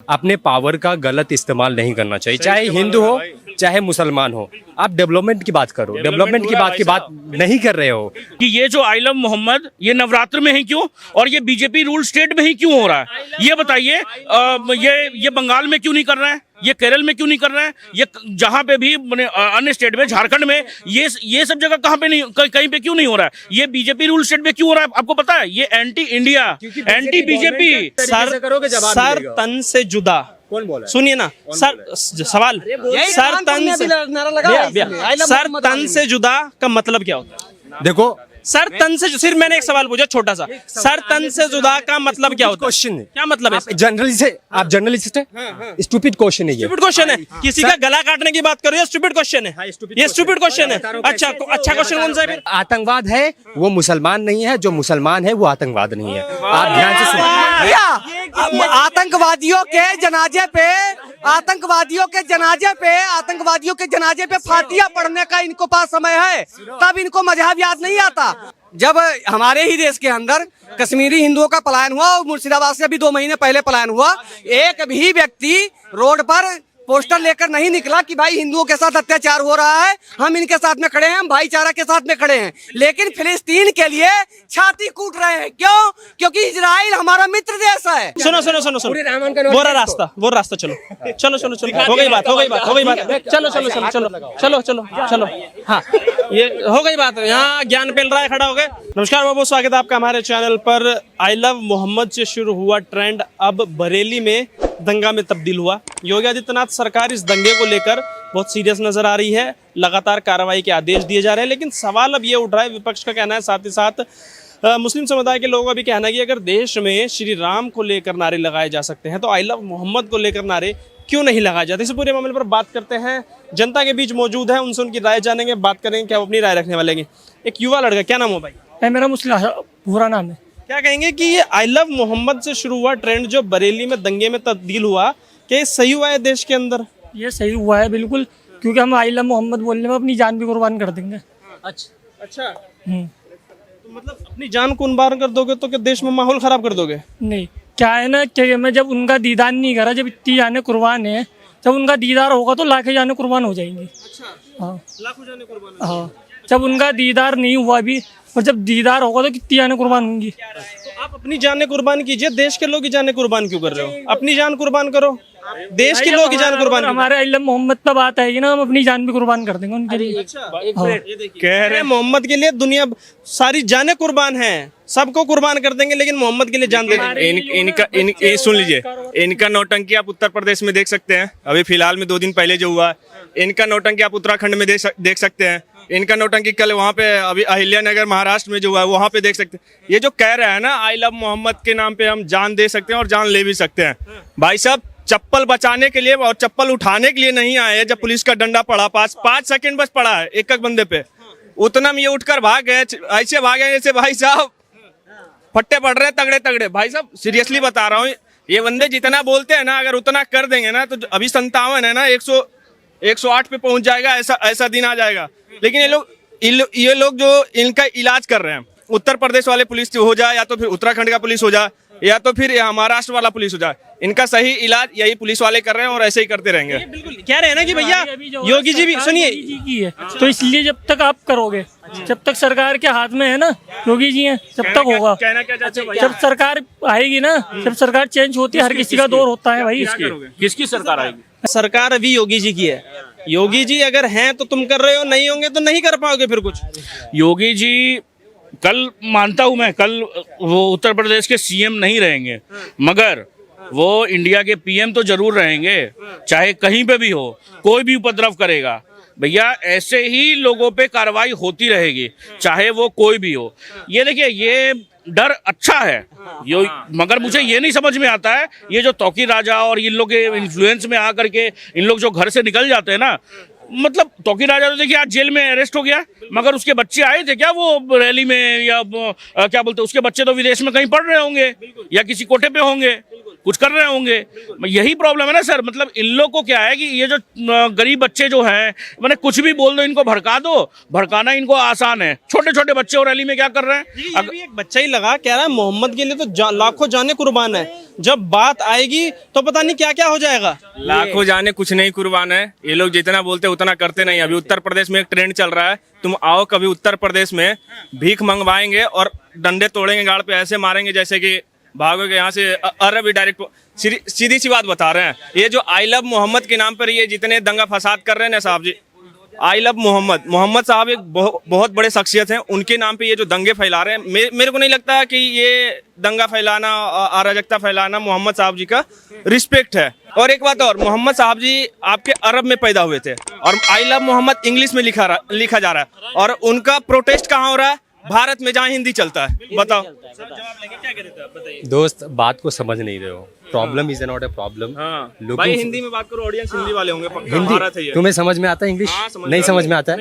अपने पावर का गलत इस्तेमाल नहीं करना चाहिए, चाहे हिंदू हो चाहे मुसलमान हो। आप डेवलपमेंट की बात करो, डेवलपमेंट की बात नहीं कर रहे हो। कि ये जो आई लव मोहम्मद ये नवरात्र में ही क्यों और ये बीजेपी रूल स्टेट में ही क्यों हो रहा है, ये बताइए। ये बंगाल में क्यों नहीं कर रहा है, ये केरल में क्यों नहीं कर रहा है, ये जहां पे भी अन्य स्टेट में, झारखंड में, ये सब जगह कहां पे नहीं, कहीं पे क्यों नहीं हो रहा है। ये बीजेपी रूल स्टेट में क्यों हो रहा है, आपको पता है। ये anti India, anti BJP. Sir तन से जुदा, कौन बोला? सुनिए ना सर, सवाल सर तन से जुदा का मतलब क्या होता है? देखो सर तन से, सिर्फ मैंने एक सवाल पूछा छोटा सा, सर तन से जुदा का मतलब क्या होता है? क्वेश्चन क्या मतलब है? आप जर्नलिस्ट है, स्टूपिड क्वेश्चन है ये। स्टूपिड क्वेश्चन है, किसी का गला काटने की बात करो, ये स्टूपिड क्वेश्चन है, ये स्टूपिड क्वेश्चन है। अच्छा क्वेश्चन कौन सा है? आतंकवाद है वो मुसलमान नहीं है, जो मुसलमान है वो आतंकवाद नहीं है। आप ध्यान से सुनिए। आतंकवादियों के जनाजे पे फातिया पढ़ने का इनको पास समय है, तब इनको मजहब याद नहीं आता। जब हमारे ही देश के अंदर कश्मीरी हिंदुओं का पलायन हुआ और मुर्शिदाबाद से अभी 2 महीने पहले पलायन हुआ, एक भी व्यक्ति रोड पर पोस्टर लेकर नहीं निकला कि भाई हिंदुओं के साथ अत्याचार हो रहा है, हम इनके साथ में खड़े हैं, हम भाईचारा के साथ में खड़े हैं। लेकिन फिलिस्तीन के लिए छाती कूट रहे हैं, क्यों? क्योंकि इजराइल हमारा मित्र देश है। सुनो, वो रास्ता चलो, हो गई बात, चलो, हाँ ये हो गई बात। यहाँ ज्ञान फैल रहा है, खड़ा हो गए। नमस्कार, बहुत बहुत स्वागत है आपका हमारे चैनल पर। आई लव मोहम्मद से शुरू हुआ ट्रेंड अब बरेली में दंगा में तब्दील हुआ। योगी आदित्यनाथ सरकार इस दंगे को लेकर बहुत सीरियस नजर आ रही है, लगातार कार्रवाई के आदेश दिए जा रहे हैं। लेकिन सवाल अब ये उठ रहा है, विपक्ष का कहना है, साथ ही साथ मुस्लिम समुदाय के लोगों का भी कहना है कि अगर देश में श्री राम को लेकर नारे लगाए जा सकते हैं तो आई लव मोहम्मद को लेकर नारे क्यों नहीं लगाए जाते। इस पूरे मामले पर बात करते हैं, जनता के बीच मौजूद है, उनसे उनकी राय जानेंगे, बात करेंगे क्या वो अपनी राय रखने वाले हैं। एक युवा लड़का, क्या नाम हो भाई? मेरा मुस्लिम पूरा नाम है। क्या कहेंगे कि ये आई लव मोहम्मद से शुरू हुआ ट्रेंड जो बरेली में दंगे में तब्दील हुआ, क्या ये सही हुआ है देश के अंदर? ये सही हुआ है बिल्कुल, क्योंकि हम आई लव मोहम्मद बोलने में अपनी जान भी कुर्बान कर देंगे। अच्छा तो मतलब अपनी जान कुर्बान कर दोगे तो क्या देश में माहौल खराब कर दोगे? नहीं, क्या है ना कि मैं जब उनका दीदार नहीं करा, जब इतनी जाने कुर्बान है, जब उनका दीदार होगा तो लाखें जाने कुर्बान हो जाएंगी। हाँ, लाखों जाने कुर्बान। हाँ, जब उनका दीदार नहीं हुआ अभी, और जब दीदार होगा तो कितनी जाने कुर्बान होंगी। तो आप अपनी जान कुर्बान कीजिए, देश के लोग की जान कुर्बान क्यों कर रहे हो? अपनी जान कुर्बान करो, देश के लोग की जान कुर्बान। हमारे आई लव मोहम्मद पे बात आएगी ना, हम अपनी जान भी कुर्बान कर देंगे उनके लिए। कह रहे मोहम्मद के लिए दुनिया सारी जानें कुर्बान हैं, सबको कुर्बान कर देंगे, लेकिन मोहम्मद के लिए जान दे देंगे। सुन लीजिए, इनका नौटंकी आप उत्तर प्रदेश में देख सकते हैं, अभी फिलहाल में 2 दिन पहले जो हुआ। इनका नौटंकी आप उत्तराखंड में देख सकते हैं। इनका नौटंकी कल वहाँ पे अभी अहिल्यानगर महाराष्ट्र में जो हुआ है वहाँ पे देख सकते हैं। ये जो कह रहा है ना आई लव मोहम्मद के नाम पे हम जान दे सकते हैं और जान ले भी सकते हैं, भाई साहब चप्पल बचाने के लिए और चप्पल उठाने के लिए नहीं आए हैं। जब पुलिस का डंडा पड़ा, 5 सेकंड बस पड़ा है एक बंदे पे, उतना में ये उठकर भाग गए, ऐसे भागे जैसे भाई साहब फट्टे पड़ रहे तगड़े तगड़े। भाई साहब सीरियसली बता रहा हूँ, ये बंदे जितना बोलते हैं ना, अगर उतना कर देंगे ना तो अभी 57 है ना, 108 पे पहुंच जाएगा, ऐसा दिन आ जाएगा। लेकिन ये लोग जो इनका इलाज कर रहे हैं, उत्तर प्रदेश वाले पुलिस हो जाए या तो फिर उत्तराखंड का पुलिस हो जाए या तो फिर महाराष्ट्र वाला पुलिस हो जाए, इनका सही इलाज यही पुलिस वाले कर रहे हैं और ऐसे ही करते रहेंगे। बिल्कुल कह रहे हैं ना कि भैया योगी जी भी सुनिए की है, तो इसलिए जब तक आप करोगे, जब तक सरकार के हाथ में है ना, योगी जी हैं, जब तक होगा। जब सरकार आएगी ना, जब सरकार चेंज होती है, हर किसी का दौर होता है भाई। किसकी सरकार आएगी? सरकार अभी योगी जी की है। योगी जी अगर हैं तो तुम कर रहे हो, नहीं होंगे तो नहीं कर पाओगे फिर कुछ। योगी जी कल मानता हूं मैं, कल वो उत्तर प्रदेश के सीएम नहीं रहेंगे, मगर वो इंडिया के पीएम तो जरूर रहेंगे। चाहे कहीं पे भी हो, कोई भी उपद्रव करेगा भैया, ऐसे ही लोगों पे कार्रवाई होती रहेगी, चाहे वो कोई भी हो। ये देखिए, ये डर अच्छा है, मगर मुझे ये नहीं समझ में आता है ये जो तौकी राजा और इन लोग के इन्फ्लुएंस में आकर के इन लोग जो घर से निकल जाते हैं ना, मतलब तौकी राजा तो देखिए आज जेल में अरेस्ट हो गया, मगर उसके बच्चे आए थे क्या वो रैली में, या क्या बोलते हैं, उसके बच्चे तो विदेश में कहीं पढ़ रहे होंगे या किसी कोटे पे होंगे, कुछ कर रहे होंगे। यही प्रॉब्लम है ना सर, मतलब इन लोग को क्या है कि ये जो गरीब बच्चे जो हैं, मैंने कुछ भी बोल दो, इनको भड़का दो, भड़काना इनको आसान है। छोटे छोटे बच्चे और रैली में क्या कर रहे हैं? अभी एक बच्चा ही लगा कह रहा है मोहम्मद के लिए तो लाखों जाने कुर्बान है, जब बात आएगी तो पता नहीं क्या क्या हो जाएगा। लाखों जाने कुछ नहीं कुर्बान है। ये लोग जितना बोलते उतना करते नहीं। अभी उत्तर प्रदेश में एक ट्रेंड चल रहा है, तुम आओ कभी उत्तर प्रदेश में, भीख मंगवाएंगे और डंडे तोड़ेंगे, गाड़ पे ऐसे मारेंगे जैसे कि भागोगे यहाँ से। अरब ही डायरेक्ट सीधी सी बात बता रहे हैं। ये जो आई लव मोहम्मद के नाम पर ये जितने दंगा फसाद कर रहे हैं ना साहब जी, आई लव मोहम्मद साहब एक बहुत बड़े शख्सियत हैं, उनके नाम पे ये जो दंगे फैला रहे हैं, मेरे को नहीं लगता कि ये दंगा फैलाना, अराजकता फैलाना मोहम्मद साहब जी का रिस्पेक्ट है। और एक बात और, मोहम्मद साहब जी आपके अरब में पैदा हुए थे और आई लव मोहम्मद इंग्लिश में लिखा जा रहा है, और उनका प्रोटेस्ट कहाँ हो रहा है? भारत में जहाँ हिंदी चलता है। बताओ दोस्त, बात को समझ नहीं रहे हो। Problem is not a problem. भाई हिंदी में बात करो, ऑडियंस हिंदी वाले होंगे, पक्का भारत है ये। तुम्हें समझ में आता है इंग्लिश? नहीं समझ में आता है?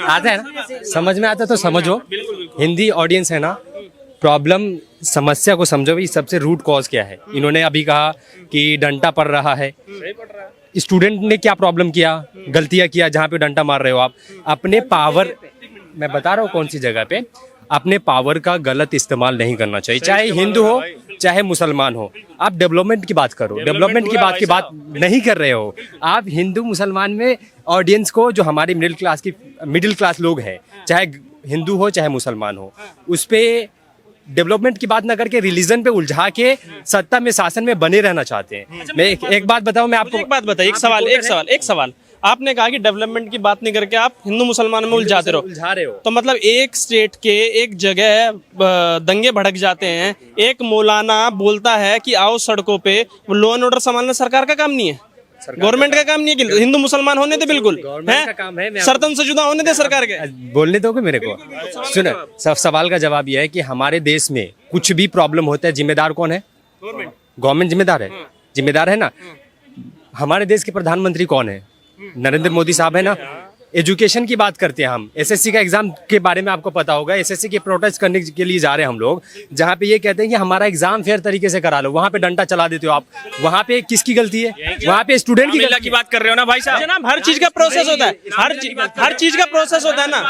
आता है ना? समझ में आता है तो समझो। हिंदी ऑडियंस है ना, प्रॉब्लम समस्या को समझो भाई। सबसे रूट कॉज क्या है? इन्होंने अभी कहा कि डंडा पड़ रहा है। स्टूडेंट ने क्या प्रॉब्लम किया, गलतियां किया जहाँ पे डंडा मार रहे हो आप? अपने पावर, मैं बता रहा हूँ कौन सी जगह पे, अपने पावर का गलत इस्तेमाल नहीं करना चाहिए। चाहे हिंदू हो चाहे मुसलमान हो, आप डेवलपमेंट की बात करो। डेवलपमेंट की बात नहीं कर रहे हो आप। हिंदू मुसलमान में ऑडियंस को, जो हमारी मिडिल क्लास लोग हैं, चाहे हिंदू हो चाहे मुसलमान हो, उस पर डेवलपमेंट की बात ना करके रिलीजन पे उलझा के सत्ता में, शासन में बने रहना चाहते हैं। मैं एक बात बताऊं, मैं आपको एक बात बताइए, एक सवाल। आपने कहा कि डेवलपमेंट की बात नहीं करके आप हिंदू मुसलमान में उलझा रहे हो। तो मतलब एक स्टेट के एक जगह दंगे भड़क जाते हैं, एक मौलाना बोलता है कि आओ सड़कों पे, लॉ एंड ऑर्डर संभालना सरकार का काम नहीं है, गवर्नमेंट का काम नहीं है कि हिंदू मुसलमान होने दे, बिल्कुल है, सर्तन से जुदा होने दे सरकार के। बोलने दोगे मेरे को? सुनो, सवाल का जवाब यह है कि हमारे देश में कुछ भी प्रॉब्लम होता है, जिम्मेदार कौन है? गवर्नमेंट जिम्मेदार है ना। हमारे देश के प्रधानमंत्री कौन है? नरेंद्र मोदी साहब है ना। एजुकेशन की बात करते हैं हम, एसएससी का एग्जाम के बारे में आपको पता होगा। एसएससी के प्रोटेस्ट करने के लिए जा रहे हैं हम लोग, जहाँ पे ये कहते हैं कि हमारा एग्जाम फेयर तरीके से करा लो, वहाँ पे डंडा चला देते हो आप। वहाँ पे किसकी गलती है? वहाँ पे स्टूडेंट की बात कर रहे हो ना भाई साहब। जनाब, हर चीज का प्रोसेस होता है, हर चीज का प्रोसेस होता है ना,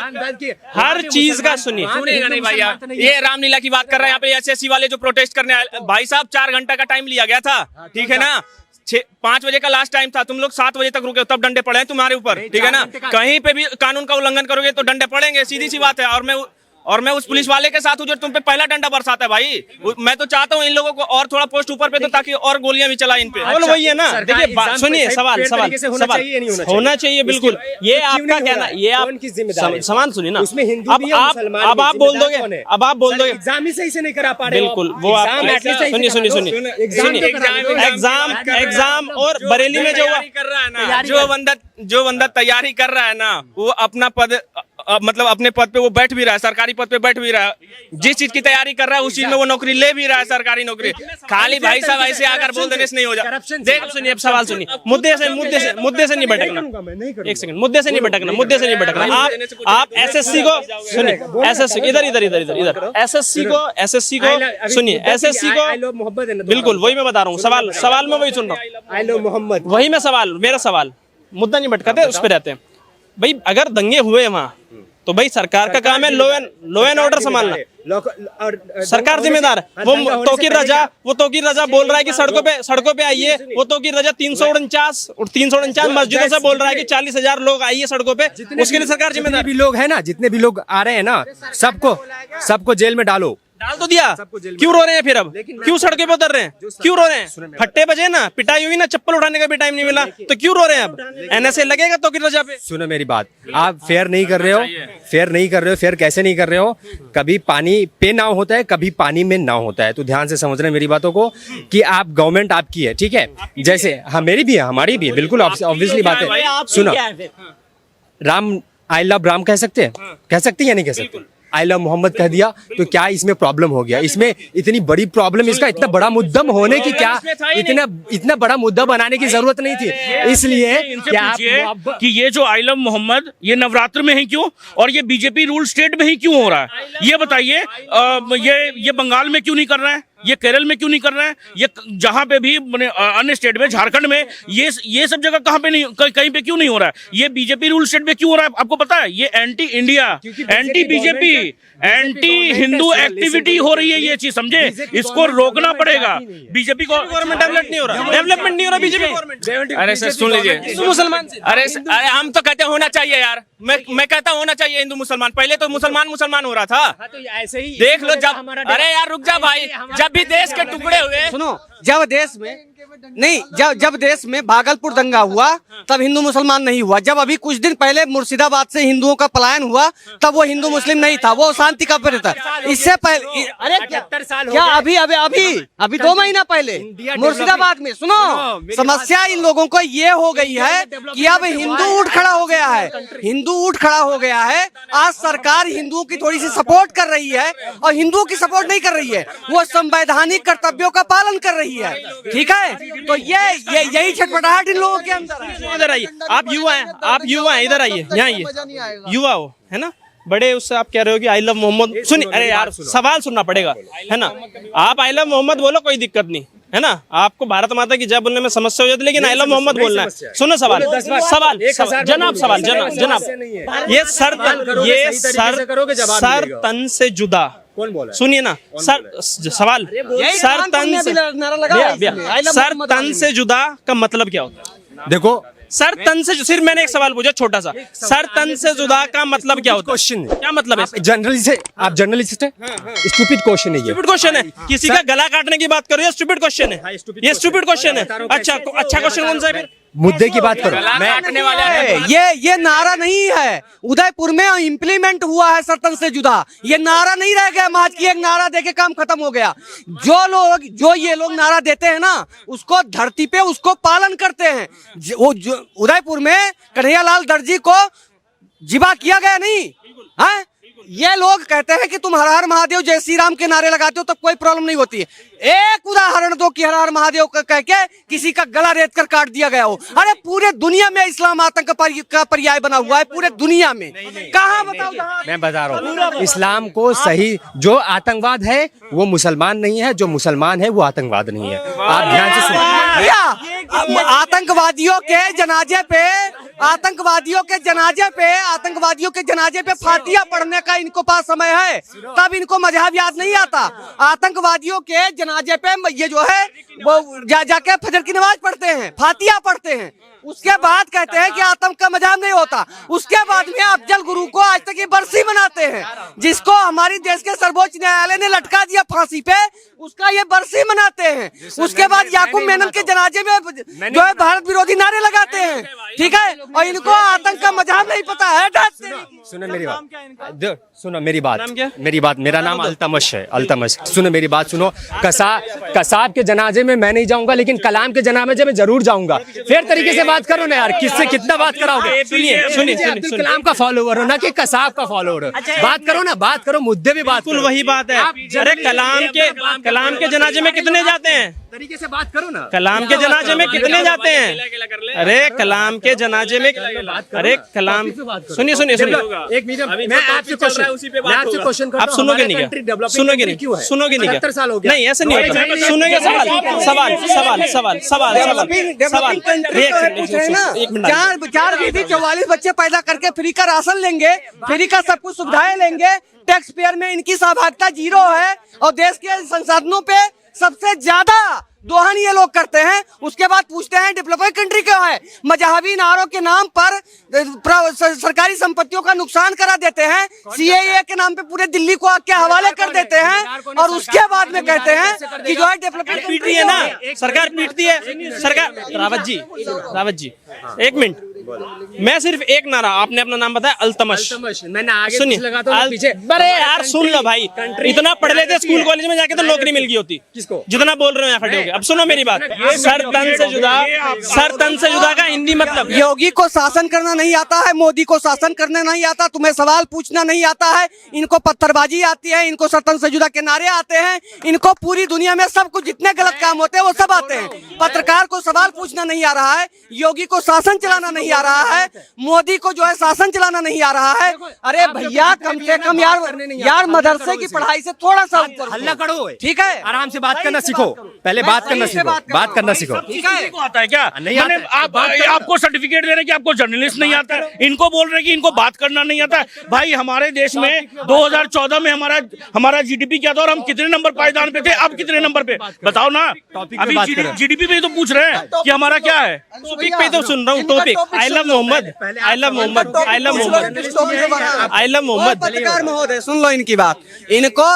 हर चीज का। सुनिएगा नहीं भाई, ये रामलीला की बात कर रहे हैं यहाँ पे। एसएससी वाले जो प्रोटेस्ट करने आए भाई साहब, 4 घंटा का टाइम लिया गया था, ठीक है ना। 5 बजे का लास्ट टाइम था, तुम लोग 7 बजे तक रुके, तब डंडे पड़े हैं तुम्हारे ऊपर, ठीक है ना। कहीं पे भी कानून का उल्लंघन करोगे तो डंडे पड़ेंगे, सीधी सी बात है। और मैं उस पुलिस वाले के साथ हूँ जो तुम पे पहला डंडा बरसाता है भाई। मैं तो चाहता हूँ इन लोगों को और थोड़ा पोस्ट ऊपर पे दो, ताकि और गोलियां भी चलाएं इन पे। वही है ना। देखिए सुनिए, सवाल होना चाहिए, बिल्कुल। ये आपका कहना, ये आप सवाल सुनिए ना। अब आप बोल दोगे एग्जाम ही सही से नहीं करा पा रहे। बिल्कुल, वो आप सुनिए एग्जाम। और बरेली में जो बंदा तैयारी कर रहा है ना, वो अपना पद, मतलब अपने पद पे वो बैठ भी रहा है, सरकारी पद पे बैठ भी रहा है। जिस चीज की तैयारी कर रहा है उस चीज में वो नौकरी ले भी रहा है, सरकारी नौकरी। खाली भाई साहब ऐसे आकर बोल देने से नहीं हो जाता। देख सुनिए, अब सवाल सुनिए, मुद्दे से नहीं भटकना। एक सेकंड, मुद्दे से नहीं भटकना। आप एसएससी को सुनिए, एसएससी इधर एसएससी को सुनिए, एसएससी को बिल्कुल वही मैं बता रहा हूँ। सवाल में वही सुन रहा हूँ, वही मैं मेरा सवाल, मुद्दा नहीं भटकाते, उस पर रहते हैं भाई। अगर दंगे हुए वहाँ तो भाई सरकार का काम है लॉ एंड ऑर्डर संभालना, सरकार जिम्मेदार है। वो तौकीर रजा बोल रहा है कि सड़कों पे आइए। वो तौकीर रजा 349 मस्जिदों से बोल रहा है कि 40,000 लोग आइए सड़कों पे, उसके लिए सरकार जिम्मेदार। भी लोग है ना, जितने भी लोग आ रहे हैं ना, सबको जेल में डाल तो दिया। क्यों रो रहे हैं फिर? अब क्यों सड़कों पे उतर रहे हैं? क्यों रो रहे हैं? फट्टे बजे ना, पिटाई हुई ना, चप्पल उठाने का भी टाइम नहीं मिला, तो क्यों रो रहे हैं? अब एनएसए लगेगा तो किस वजह पे? सुनो मेरी बात, आप फेयर नहीं कर रहे हो। फेयर कैसे नहीं कर रहे हो? कभी पानी पे नाव होता है, कभी पानी में नाव होता है। तो ध्यान से समझ रहे हैं मेरी बातों को कि आप, गवर्नमेंट आपकी है, ठीक है। जैसे हाँ, मेरी भी है, हमारी भी है, बिल्कुल ऑब्वियसली बात है। सुनो, आई लव राम कह सकते हैं या नहीं कह सकते? आई लव मोहम्मद कह दिया तो क्या इसमें प्रॉब्लम हो गया? इसमें इतनी बड़ी प्रॉब्लम, इसका इतना बड़ा मुद्दा होने की क्या, इतना बड़ा मुद्दा बनाने की जरूरत नहीं थी। इसलिए कि ये जो आई लव मोहम्मद, ये नवरात्र में ही क्यों, और ये बीजेपी रूल स्टेट में ही क्यों हो रहा है? ये बताइए। ये बंगाल में क्यों नहीं कर रहा है? ये केरल में क्यों नहीं कर रहे हैं? ये जहां पे भी अन्य स्टेट में, झारखंड में, ये सब जगह कहां पे नहीं, कहीं पे क्यों नहीं हो रहा है? ये बीजेपी रूल स्टेट में क्यों हो रहा है? आपको पता है? ये anti India, anti BJP, anti Hindu activity हो रही है। ये चीज समझे, इसको रोकना पड़ेगा। बीजेपी को गवर्नमेंट डेवलप नहीं हो रहा, डेवलपमेंट नहीं हो रहा बीजेपी गवर्नमेंट। अरे सर सुन लीजिए, हिंदू मुसलमान से अरे हम तो कहते हैं होना चाहिए यार। मैं कहता हूं होना चाहिए हिंदू मुसलमान। पहले तो मुसलमान हो रहा था। ऐसे ही देख लो जब, अरे यार रुक जा भाई, जब भी देश के टुकड़े हुए, सुनो, जब देश में नहीं, जब देश में भागलपुर दंगा हुआ तब हिंदू मुसलमान नहीं हुआ। जब अभी कुछ दिन पहले मुर्शिदाबाद से हिंदुओं का पलायन हुआ तब वो हिंदू मुस्लिम नहीं था, वो शांति का पेड़ था। इससे पहले, अरे 78 साल हो क्या गए। अभी 2 महीना पहले मुर्शिदाबाद में, सुनो, समस्या इन लोगों को ये हो गई है कि अब हिंदू उठ खड़ा हो गया है, हिंदू उठ खड़ा हो गया है। आज सरकार हिंदुओं की थोड़ी सी सपोर्ट कर रही है और हिंदुओं की सपोर्ट नहीं कर रही है, वो संवैधानिक कर्तव्यों का पालन कर रही है। ठीक है, तो यही छटपटाहट इन लोगों के अंदर है। इधर आइए, आप युवा हैं, इधर आइए, यहाँ आइए, युवा हो, है ना, बड़े उससे आप कह रहे हो कि आई लव मोहम्मद। सुनिए, अरे यार सवाल सुनना पड़ेगा, है ना। आप आई लव मोहम्मद बोलो, कोई दिक्कत नहीं, है ना। आपको भारत माता की जय बोलने में समस्या हो जाती है, लेकिन आई लव मोहम्मद बोलना है। सुनो सवाल, जनाब, ये सर तन से जुदा, कौन बोला? सुनिए ना सवाल, सर तन से जुदा का मतलब क्या होता है? देखो सर तन से, सिर्फ मैंने एक सवाल पूछा छोटा सा, सर तन से जुदा का मतलब क्या होता है? क्वेश्चन क्या मतलब है? जर्नलिस्ट है, आप जर्नलिस्ट है। स्टूपिड क्वेश्चन है ये। स्टूपिड क्वेश्चन है, किसी का गला काटने की बात करो, ये स्टूपिड क्वेश्चन है, ये स्टूपिड क्वेश्चन है। अच्छा क्वेश्चन कौन सा है फिर? मुद्दे की बात करो। काटने वाले ये नारा नहीं है, उदयपुर में इम्प्लीमेंट हुआ है सरतन से जुदा। ये नारा नहीं रह गया महज की एक नारा देके काम खत्म हो गया। जो ये लोग नारा देते हैं ना, उसको धरती पे उसको पालन करते हैं। उदयपुर में कन्हैयालाल दर्जी को जिबा किया गया नहीं है। ये लोग कहते हैं कि तुम हर हर महादेव जय श्री राम के नारे लगाते हो तो कोई प्रॉब्लम नहीं होती है। एक उदाहरण दो कि हर हर महादेव का कह के किसी का गला रेत कर काट दिया गया हो। अरे पूरे दुनिया में इस्लाम आतंक का पर्याय बना हुआ है, पूरे दुनिया में। कहाँ बताओ? मैं बता रहा हूँ, इस्लाम को सही, जो आतंकवाद है वो मुसलमान नहीं है, जो मुसलमान है वो आतंकवाद नहीं है। आप ध्यान से सुनिए। आतंकवादियों के जनाजे पे फातिया पढ़ने का इनको पास समय है, तब इनको मजहब याद नहीं आता। आतंकवादियों के जनाजे पे ये जो है वो जाके फजर की नमाज पढ़ते हैं, फातिया पढ़ते हैं, उसके बाद कहते हैं कि आतंक का मजहब नहीं होता। उसके बाद में अफजल गुरु को आज तक ये बरसी मनाते हैं, जिसको हमारी देश के सर्वोच्च न्यायालय ने लटका दिया फांसी पे, उसका ये बरसी मनाते हैं। उसके बाद याकूब मेनन के जनाजे में जो है भारत विरोधी नारे लगाते हैं। ठीक है, और इनको आतंक का मजहब नहीं पता है। सुनो मेरी बात, सुनो मेरी बात, मेरा नाम अल्तमश है, अल्तमश। सुनो मेरी बात, सुनो। कसाब के जनाजे में मैं नहीं जाऊंगा, लेकिन कलाम के जनाजे में जरूर जाऊंगा। फिर तरीके से बात करो ना यार, किससे कितना बात कराओगे? सुनिए, अब्दुल कलाम का फॉलोवर हो ना कि कसाब का फॉलोवर हो? बात करो ना, बात करो, मुद्दे भी बात करो। वही बात है। अरे कलाम के जनाजे में कितने जाते हैं? तरीके से बात करो ना। कलाम के जनाजे में कितने जाते हैं? अरे कलाम के जनाजे में, अरे कलाम, सुनिए, एक मिनट, मैं आपसे क्वेश्चन आप सुनोगे नहीं क्या? सुनोगे नहीं? 70 साल हो गया। नहीं, ऐसे नहीं होता। सुनोगे? सवाल। 4 बीबी 44 बच्चे पैदा करके फ्री का राशन लेंगे, फ्री का सब कुछ सुविधाएं लेंगे, टैक्स पेयर में इनकी सहभागिता 0 है, और देश के संसाधनों पे सबसे ज्यादा दोहन ये लोग करते हैं। उसके बाद पूछते हैं डेवलपिंग कंट्री क्यों है? मजहबी नारों के नाम पर सरकारी संपत्तियों का नुकसान करा देते हैं, सीएए के नाम पे पूरे दिल्ली को आग के हवाले कर देते हैं, और उसके बाद में कहते हैं कि जो है डेवलपमेंट पीटती है ना, सरकार पीटती है सरकार। रावत जी, एक मिनट, मैं सिर्फ एक नारा, आपने अपना नाम बताया अल्तमश, मैंने आगे सुनिए, अरे यार सुन लो भाई, इतना पढ़ लेते स्कूल कॉलेज में जाके तो नौकरी मिल गई होती। किसको? जितना बोल रहे हो यहाँ खड़े होके। अब सुनो मेरी बात, सर तन से जुदा का हिंदी मतलब। योगी को शासन करना नहीं आता है, मोदी को शासन करना नहीं आता, तुम्हें सवाल पूछना नहीं आता है, इनको पत्थरबाजी आती है, इनको सर तन से जुदा के नारे आते हैं, इनको पूरी दुनिया में सब कुछ जितने गलत काम होते हैं वो सब आते हैं। पत्रकार को सवाल पूछना नहीं आ रहा है, योगी को शासन चलाना नहीं आ आ रहा है, मोदी को जो है शासन चलाना नहीं आ रहा है। अरे भैया कम से कम यार मदरसे की पढ़ाई से थोड़ा सा ऊपर हल्ला करो, ठीक है, आराम से बात करना सीखो, पहले बात करना सीखो, बात करना सीखो। ठीक है। को आता है क्या? नहीं मैंने आता। आपको सर्टिफिकेट दे रहे हैं कि आपको जर्नलिस्ट नहीं आता है, इनको बोल रहे हैं कि इनको बात करना नहीं आता है। भाई हमारे देश में 2014 में हमारा जीडीपी क्या था और हम कितने नंबर पायदान पे थे, अब कितने नंबर पे बताओ ना। अभी जीडीपी पे तो पूछ रहे हैं कि हमारा क्या है। टॉपिक पे तो सुन रहा हूँ, topic I love Mohammad, I love Mohammad, I love Mohammad, I love Mohammad. पत्रकार महोदय सुन लो इनकी बात। इनको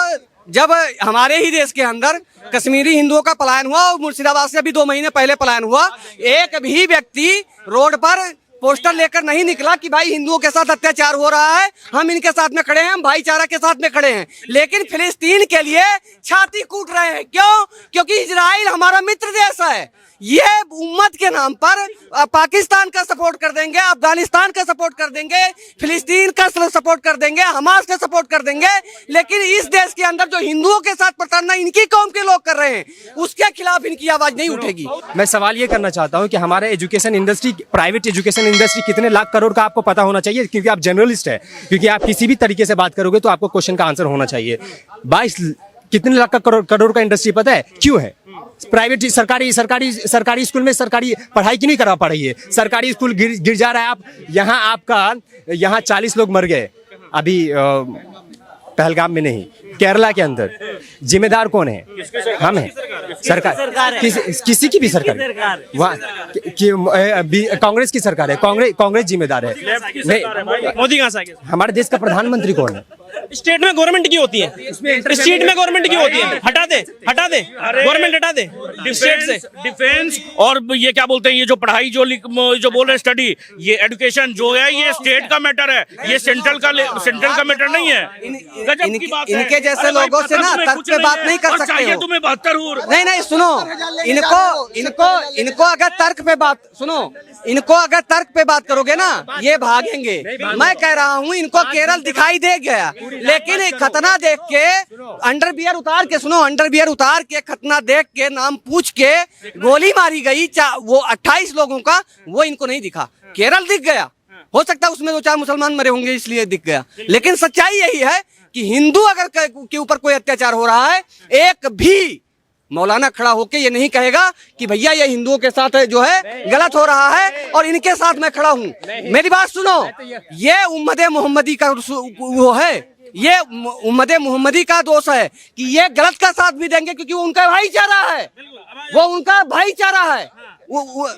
जब हमारे ही देश के अंदर कश्मीरी हिंदुओं का पलायन हुआ और मुर्शिदाबाद से अभी 2 महीने पहले पलायन हुआ, एक भी व्यक्ति रोड पर पोस्टर लेकर नहीं निकला कि भाई हिंदुओं के साथ अत्याचार हो रहा है, हम इनके साथ में खड़े हैं, हम भाईचारा के साथ में खड़े हैं। लेकिन फिलिस्तीन के लिए छाती कूट रहे हैं। क्यों? क्योंकि इजराइल हमारा मित्र देश है। ये उम्मत के नाम पर पाकिस्तान का सपोर्ट कर देंगे, अफगानिस्तान का सपोर्ट कर देंगे, फिलिस्तीन का सपोर्ट कर देंगे, हमास का सपोर्ट कर देंगे। लेकिन इस देश के अंदर जो हिंदुओं के साथ प्रताड़ना इनकी कौम के लोग कर रहे हैं, उसके खिलाफ इनकी आवाज नहीं उठेगी। मैं सवाल ये करना चाहता हूँ कि हमारे education industry, private education industry कितने लाख करोड़ का आपको पता होना चाहिए, क्योंकि आप जर्नलिस्ट है, क्योंकि आप किसी भी तरीके से बात करोगे तो आपको क्वेश्चन का आंसर होना चाहिए। 22 कितने लाख का करोड़ का इंडस्ट्री पता है क्यों है? प्राइवेट सरकारी स्कूल में सरकारी पढ़ाई क्यों नहीं करा पा रही है? सरकारी स्कूल गिर जा रहा है। आप यहाँ 40 लोग मर गए अभी पहलगाम में नहीं, केरला के अंदर। जिम्मेदार कौन है? हम हैं, सरकार। किसी की भी सरकार, वहाँ कांग्रेस की सरकार है, कांग्रेस जिम्मेदार है। नहीं, मोदी कहाँ से आ गए? हमारे देश का प्रधानमंत्री कौन है? स्टेट में गवर्नमेंट की होती है, स्टेट में गवर्नमेंट की होती है। हटा दे गवर्नमेंट, हटा दे स्टेट से। डिफेंस और ये क्या बोलते हैं, ये जो पढ़ाई जो बोल रहे हैं, स्टडी, ये एजुकेशन जो है ये स्टेट का मैटर है, ये सेंट्रल का मैटर नहीं है। गजब की बात है। इनके जैसे लोगों से ना तर्क पे बात नहीं कर सकते हो। तुम्हें 72 नहीं सुनो, इनको अगर तर्क पे बात सुनो, इनको अगर तर्क पे बात करोगे ना ये भागेंगे। मैं कह रहा हूँ इनको केरल दिखाई दे गया, लेकिन खतना देख के अंडरवियर उतार के, सुनो, अंडरवियर उतार के खतना देख के नाम पूछ के गोली मारी गई वो 28 लोगों का, वो इनको नहीं दिखा। केरल दिख गया, हो सकता है उसमें 2-4 मुसलमान मरे होंगे इसलिए दिख गया, लेकिन सच्चाई यही है कि हिंदू अगर के ऊपर कोई अत्याचार हो रहा है, एक भी मौलाना खड़ा होके ये नहीं कहेगा कि भैया ये हिंदुओं के साथ जो है गलत हो रहा है और इनके साथ मैं खड़ा हूँ। मेरी बात सुनो, ये उम्मते मोहम्मदी का वो है, ये उम्मते मोहम्मदी का दोष है कि ये गलत का साथ भी देंगे, क्योंकि वो उनका भाईचारा है, वो उनका भाईचारा है। वो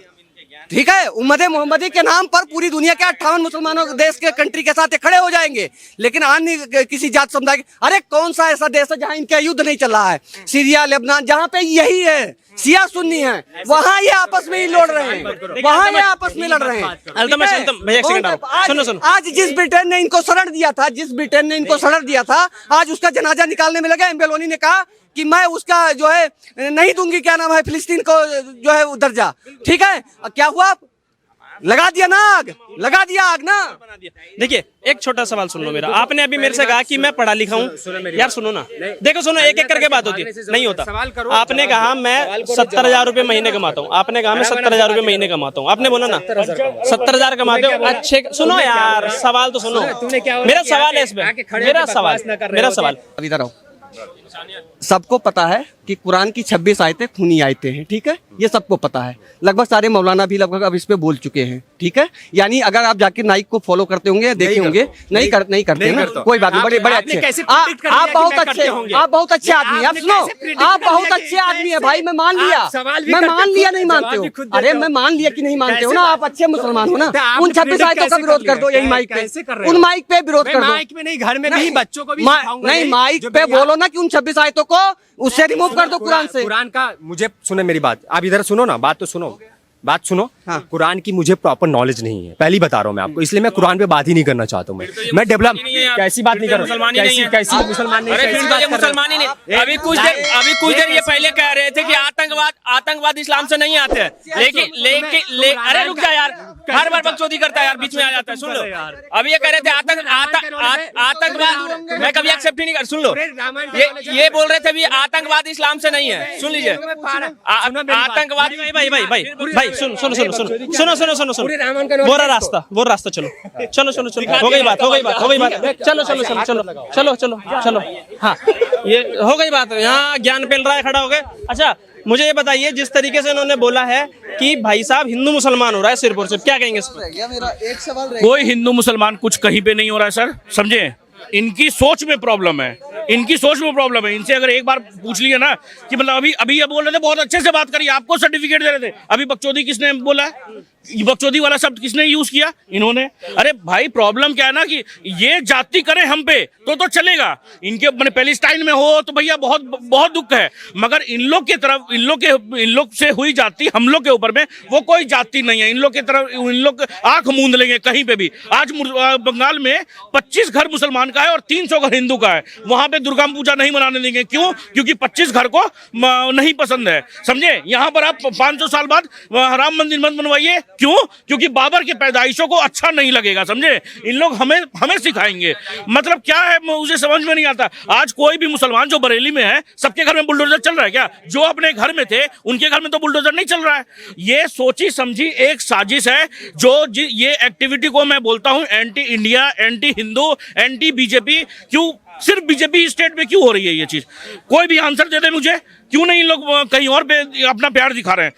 ठीक है, उम्मते मोहम्मदी के नाम पर पूरी दुनिया के 58 मुसलमानों देश के कंट्री के साथ खड़े हो जाएंगे, लेकिन अन्य किसी जात समुदाय, अरे कौन सा ऐसा देश है जहां इनका युद्ध नहीं चल रहा है? सीरिया, लेबनान, जहां पे यही है, शिया सुन्नी है, वहां ये आपस में ही लड़ रहे हैं, वहां ये आपस में लड़ रहे हैं। सुनो, आज जिस ब्रिटेन ने इनको शरण दिया था, आज उसका जनाजा निकालने में लगा। एम्बेलोनी ने कहा कि मैं उसका जो है नहीं दूंगी, क्या नाम है, फिलिस्तीन को जो है दर्जा। ठीक है, क्या हुआ? लगा दिया ना आग, लगा दिया आग ना। देखिए एक छोटा सवाल सुन लो मेरा। आपने अभी मेरे से कहा कि मैं पढ़ा लिखा हूँ। यार सुनो ना, देखो सुनो, एक एक करके बात होती है, नहीं होता। आपने कहा मैं 70,000 रुपए महीने कमाता हूँ, आपने कहा मैं 70,000 रुपए महीने कमाता हूँ, आपने बोला ना 70,000 कमाते हो, अच्छे। सुनो यार, सवाल तो सुनो, मेरा सवाल है इसमें, मेरा सवाल इधर आओ। सबको पता है कि कुरान की 26 आयतें खूनी आयतें हैं, ठीक है, ये सबको पता है। लगभग सारे मौलाना भी लगभग अब इस पे बोल चुके हैं, ठीक है। यानी अगर आप जाकिर नाइक को फॉलो करते होंगे, देखे होंगे, नहीं करते ना, कोई बात नहीं, बड़े अच्छे, आप बहुत अच्छे आदमी, आप बहुत अच्छे आदमी है भाई, मैं मान लिया नहीं मानते हो, अरे मैं मान लिया कि नहीं मानते हो ना, आप अच्छे मुसलमान हो ना। उन 26 आयतों का विरोध कर दो, यही माइक पे, उन माइक पे विरोध कर दो। माइक में नहीं, घर में भी, बच्चों को भी नहीं, माइक पे बोलो ना कि उन 26 आयतों को उससे रिमूव कर दो कुरान से। कुरान का मुझे सुने मेरी बात, आप इधर सुनो ना, बात सुनो। हाँ। कुरान की मुझे प्रॉपर नॉलेज नहीं है, पहली बता रहा हूँ मैं आपको, इसलिए मैं कुरान पे बात ही नहीं करना चाहता हूँ। मैं डेवलप कैसी बात नहीं कर रहा, कैसी मुसलमान नहीं। अभी कुछ देर ये पहले कह रहे थे कि आतंकवाद इस्लाम से नहीं आते हैं, लेकिन अरे रुक जा यार, हर बार बकचोदी करता है यार, बीच में आ जाता है। सुन लो, अभी ये कह रहे थे आतंकवाद, मैं कभी एक्सेप्ट ही नहीं कर। सुन लो, ये बोल रहे थे भी आतंकवाद इस्लाम से नहीं है। सुन लीजिए, आतंकवाद भाई सुनो, वो रास्ता चलो, हो गई बात, चलो। हाँ, ये हो गई बात। यहाँ ज्ञान पेल रहा है, खड़ा हो गए। अच्छा, मुझे ये बताइए, जिस तरीके से उन्होंने बोला है कि भाई साहब हिंदू मुसलमान हो रहा है सिर्फ और सिर्फ, क्या कहेंगे इस पर? कोई हिंदू मुसलमान कुछ कहीं पे नहीं हो रहा है सर, समझे। इनकी सोच में प्रॉब्लम है, इनसे अगर एक बार पूछ लिया ना कि मतलब अभी ये बोल रहे थे, बहुत अच्छे से बात करिए, आपको सर्टिफिकेट दे रहे थे। अभी बकचोदी किसने बोला? बकचोदी वाला शब्द किसने यूज किया? इन्होंने। अरे भाई, प्रॉब्लम क्या है ना कि ये जाति करे हम पे तो चलेगा। इनके मैंने पैलेस्टाइन में हो तो भैया बहुत बहुत दुख है, मगर इन लोग के तरफ, इन लोग से हुई जाति हम लोग के ऊपर में, वो कोई जाति नहीं है। इन लोग के तरफ इन लोग आंख मूंद लेंगे कहीं पे भी। आज बंगाल में 25 घर मुसलमान का है और 300 घर हिंदू का है। वहां पे दुर्गा पूजा नहीं मनाने देंगे। क्यों? क्योंकि 25 घर को नहीं पसंद है, समझे। यहाँ पर आप 500 साल बाद राम मंदिर मत बनवाइए। क्यों? क्योंकि बाबर के पैदाइशों को अच्छा नहीं लगेगा, समझे। इन लोग हमें सिखाएंगे, मतलब क्या है मुझे समझ में नहीं आता। आज कोई भी मुसलमान जो बरेली में है, सबके घर में बुलडोजर चल रहा है क्या? जो अपने घर में थे उनके घर में तो बुलडोजर नहीं चल रहा है। ये सोची समझी एक साजिश है, ये एक्टिविटी को मैं बोलता हूं anti India, anti Hindu, anti BJP. क्यों सिर्फ बीजेपी स्टेट में क्यों हो रही है ये चीज? कोई भी आंसर दे दे मुझे। क्यों नहीं लोग कहीं और पे अपना प्यार दिखा रहे हैं?